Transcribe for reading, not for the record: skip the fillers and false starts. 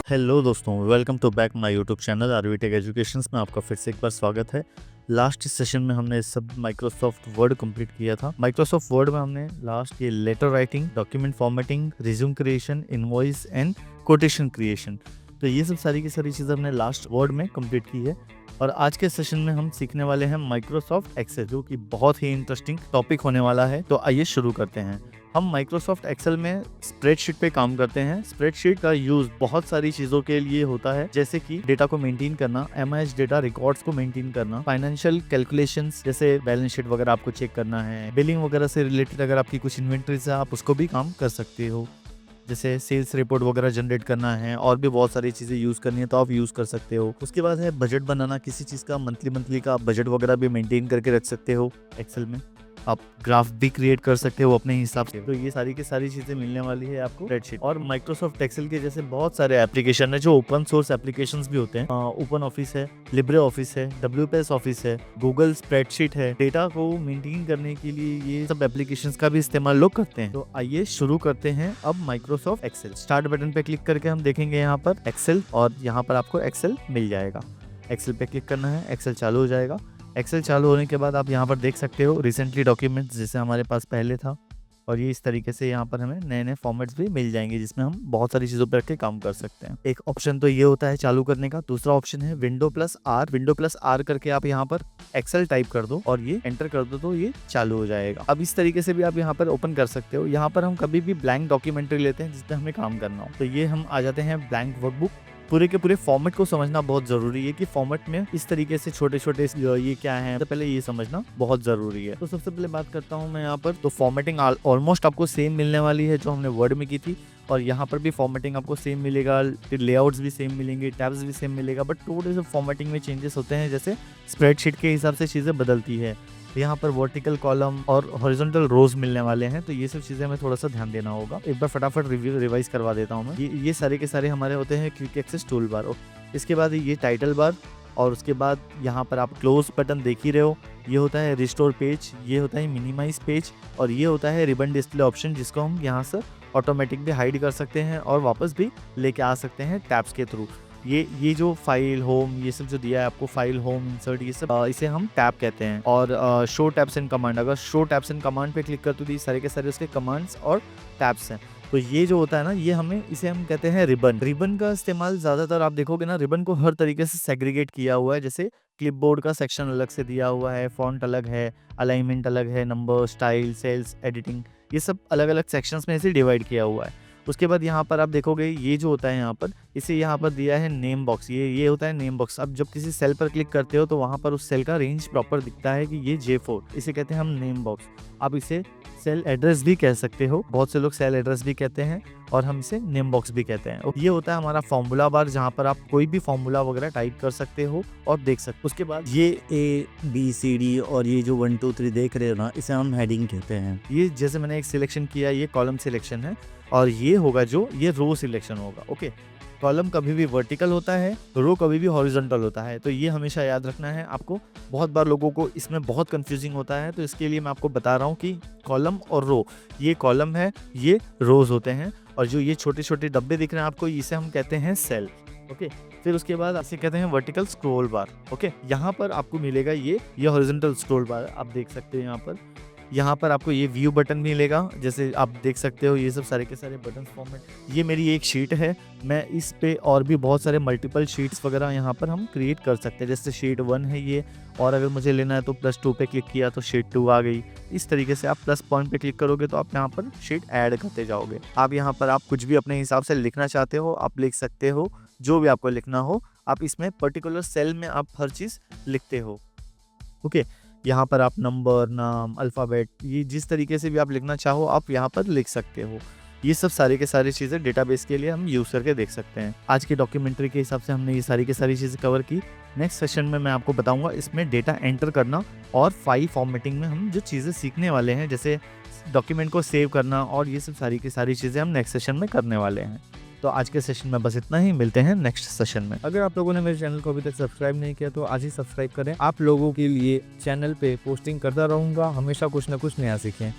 Hello दोस्तों, welcome to back my YouTube channel RV tech educations में आपका फिर से एक बार स्वागत है। लास्ट सेशन में हमने सब माइक्रोसॉफ्ट वर्ड कंप्लीट किया था। माइक्रोसॉफ्ट वर्ड में हमने लास्ट ये letter writing, document formatting, resume creation, invoice and quotation creation, तो ये सब सारी की सारी चीज़ें हमने लास्ट वर्ड में कंप्लीट की है। और आज के सेशन में हम सीखने वाले हैं माइक्रोसॉफ्ट एक्सेल, जो कि बहुत ही इंटरेस्टिंग टॉपिक होने वाला है। तो आइए शुरू करते हैं। हम माइक्रोसॉफ्ट एक्सेल में स्प्रेडशीट पे काम करते हैं। स्प्रेडशीट का यूज बहुत सारी चीजों के लिए होता है, जैसे कि डेटा को मेंटेन करना, एमआईएस डेटा रिकॉर्ड्स को मेंटेन करना, फाइनेंशियल कैलकुलेशंस जैसे बैलेंस शीट वगैरह आपको चेक करना है, बिलिंग वगैरह से रिलेटेड अगर आपकी कुछ इन्वेंट्रीज है आप उसको भी काम कर सकते हो, जैसे सेल्स रिपोर्ट वगैरह जनरेट करना है और भी बहुत सारी चीज़ें यूज़ करनी है तो आप यूज़ कर सकते हो। उसके बाद है बजट बनाना, किसी चीज़ का मंथली का बजट वगैरह भी मेंटेन करके रख सकते हो एक्सेल में। आप ग्राफ भी क्रिएट कर सकते हो अपने हिसाब से। तो ये सारी की सारी चीज़ें मिलने वाली है आपको स्प्रेडशीट। और माइक्रोसॉफ्ट एक्सेल के जैसे बहुत सारे एप्लीकेशन है जो ओपन सोर्स एप्लीकेशंस भी होते हैं। ओपन ऑफिस है, लिब्रे ऑफिस है, WPS ऑफिस है, गूगल स्प्रेडशीट है। डेटा को मेंटेन करने के लिए ये सब एप्लीकेशंस का भी इस्तेमाल लोग करते हैं। तो आइए शुरू करते हैं अब माइक्रोसॉफ्ट एक्सेल। स्टार्ट बटन पे क्लिक करके हम देखेंगे यहाँ पर एक्सेल, और यहाँ पर आपको एक्सेल मिल जाएगा। एक्सेल पे क्लिक करना है, एक्सेल चालू हो जाएगा। एक्सेल चालू होने के बाद आप यहाँ पर देख सकते हो रिसेंटली डॉक्यूमेंट्स, जैसे हमारे पास पहले था, और ये इस तरीके से यहाँ पर हमें नए नए फॉर्मेट्स भी मिल जाएंगे जिसमें हम बहुत सारी चीज़ों पर रख के काम कर सकते हैं। एक ऑप्शन तो ये होता है चालू करने का। दूसरा ऑप्शन है विंडो+R। विंडो+R करके आप यहाँ पर एक्सेल टाइप कर दो और ये एंटर कर दो तो ये चालू हो जाएगा। अब इस तरीके से भी आप यहाँ पर ओपन कर सकते हो। यहाँ पर हम कभी भी ब्लैंक डॉक्यूमेंट्री लेते हैं जिसमें हमें काम करना हो, तो ये हम आ जाते हैं ब्लैंक वर्कबुक। पूरे के पूरे फॉर्मेट को समझना बहुत जरूरी है कि फॉर्मेट में इस तरीके से छोटे छोटे ये क्या है, तो पहले ये समझना बहुत जरूरी है। तो सबसे पहले बात करता हूँ मैं यहाँ पर। तो फॉर्मेटिंग ऑलमोस्ट आपको सेम मिलने वाली है जो हमने वर्ड में की थी, और यहाँ पर भी फॉर्मेटिंग आपको सेम मिलेगा, लेआउट्स भी सेम मिलेंगे, टैब्स भी सेम मिलेगा, बट थोड़े से फॉर्मेटिंग में चेंजेस होते हैं, जैसे स्प्रेडशीट के हिसाब से चीज़ें बदलती है। यहाँ पर वर्टिकल कॉलम और हॉरिजॉन्टल रोज मिलने वाले हैं, तो ये सब चीज़ें हमें थोड़ा सा ध्यान देना होगा। एक बार फटाफट रिवाइज करवा देता हूँ मैं। ये सारे के सारे हमारे होते हैं क्विक एक्सेस टूल बार। इसके बाद ये टाइटल बार, और उसके बाद यहाँ पर आप क्लोज बटन देख ही रहे हो, ये होता है रिस्टोर पेज, ये होता है मिनिमाइज पेज, और ये होता है रिबन डिस्प्ले ऑप्शन, जिसको हम यहाँ से ऑटोमेटिक भी हाइड कर सकते हैं और वापस भी लेके आ सकते हैं टैब्स के थ्रू। ये जो फाइल होम ये सब जो दिया है आपको, फाइल होम इंसर्ट, ये सब इसे हम टैब कहते हैं। और शो टैब्स एंड कमांड, अगर शो टैब्स एंड कमांड पे क्लिक करते हो तो ये सारे के सारे उसके कमांड्स और टैब्स हैं। तो ये जो होता है ना, ये हमें इसे हम कहते हैं रिबन। रिबन का इस्तेमाल ज्यादातर आप देखोगे ना, रिबन को हर तरीके से सेग्रीगेट किया हुआ है, जैसे क्लिपबोर्ड का सेक्शन अलग से दिया हुआ है, फॉन्ट अलग है, अलाइनमेंट अलग है, नंबर, स्टाइल, सेल्स, एडिटिंग, ये सब अलग अलग सेक्शंस में इसे डिवाइड किया हुआ है। उसके बाद यहाँ पर आप देखोगे ये जो होता है यहाँ पर, इसे यहाँ पर दिया है नेम बॉक्स। ये होता है नेम बॉक्स। अब जब किसी सेल पर क्लिक करते हो तो वहाँ पर उस सेल का रेंज प्रॉपर दिखता है कि ये J4, इसे कहते हैं हम नेम बॉक्स। आप इसे सेल एड्रेस भी कह सकते हो, बहुत से लोग सेल एड्रेस भी कहते हैं, और हम इसे नेम बॉक्स भी कहते हैं। ये होता है हमारा फॉर्मूला बार, जहाँ पर आप कोई भी फॉर्मूला वगैरह टाइप कर सकते हो और देख सकते हो। उसके बाद ये ABCD और ये जो 1 2 3 देख रहे हो ना, इसे हम हेडिंग कहते हैं। ये जैसे मैंने एक सिलेक्शन किया, ये कॉलम सिलेक्शन है, और ये होगा जो ये रो सिलेक्शन होगा। ओके, कॉलम कभी भी वर्टिकल होता है, रो कभी भी हॉरिजॉन्टल होता है, तो ये हमेशा याद रखना है आपको। बहुत बार लोगों को इसमें बहुत कंफ्यूजिंग होता है, तो इसके लिए मैं आपको बता रहा हूँ कि कॉलम और रो, ये कॉलम है, ये रोज होते हैं, और जो ये छोटे छोटे डब्बे दिख रहे हैं आपको, इसे हम कहते हैं सेल। ओके, फिर उसके बाद इसे कहते हैं वर्टिकल स्क्रॉल बार। ओके, यहाँ पर आपको मिलेगा ये हॉरिजॉन्टल स्क्रॉल बार, आप देख सकते हो यहाँ पर। यहाँ पर आपको ये व्यू बटन मिलेगा, जैसे आप देख सकते हो ये सब सारे के सारे बटन फॉर्मेट। ये मेरी एक शीट है, मैं इस पे और भी बहुत सारे मल्टीपल शीट्स वगैरह यहाँ पर हम क्रिएट कर सकते हैं। जैसे शीट 1 है ये, और अगर मुझे लेना है तो +2 पे क्लिक किया तो शीट 2 आ गई। इस तरीके से आप प्लस पॉइंट पे क्लिक करोगे तो आप यहाँ पर शीट ऐड करते जाओगे। आप यहाँ पर आप कुछ भी अपने हिसाब से लिखना चाहते हो आप लिख सकते हो, जो भी आपको लिखना हो आप इसमें पर्टिकुलर सेल में आप हर चीज़ लिखते हो। ओके, यहाँ पर आप नंबर, नाम, अल्फ़ाबेट, ये जिस तरीके से भी आप लिखना चाहो आप यहाँ पर लिख सकते हो। ये सब सारी के सारी चीज़ें डेटाबेस के लिए हम यूज़ करके देख सकते हैं। आज की डॉक्यूमेंट्री के हिसाब से हमने ये सारी की सारी चीज़ें कवर की। नेक्स्ट सेशन में मैं आपको बताऊंगा इसमें डेटा एंटर करना और फाइल फॉर्मेटिंग में हम जो चीज़ें सीखने वाले हैं, जैसे डॉक्यूमेंट को सेव करना, और ये सब सारी की सारी चीज़ें हम नेक्स्ट सेशन में करने वाले हैं। तो आज के सेशन में बस इतना ही, मिलते हैं नेक्स्ट सेशन में। अगर आप लोगों ने मेरे चैनल को अभी तक सब्सक्राइब नहीं किया तो आज ही सब्सक्राइब करें। आप लोगों के लिए चैनल पे पोस्टिंग करता रहूंगा, हमेशा कुछ ना कुछ नया सीखें।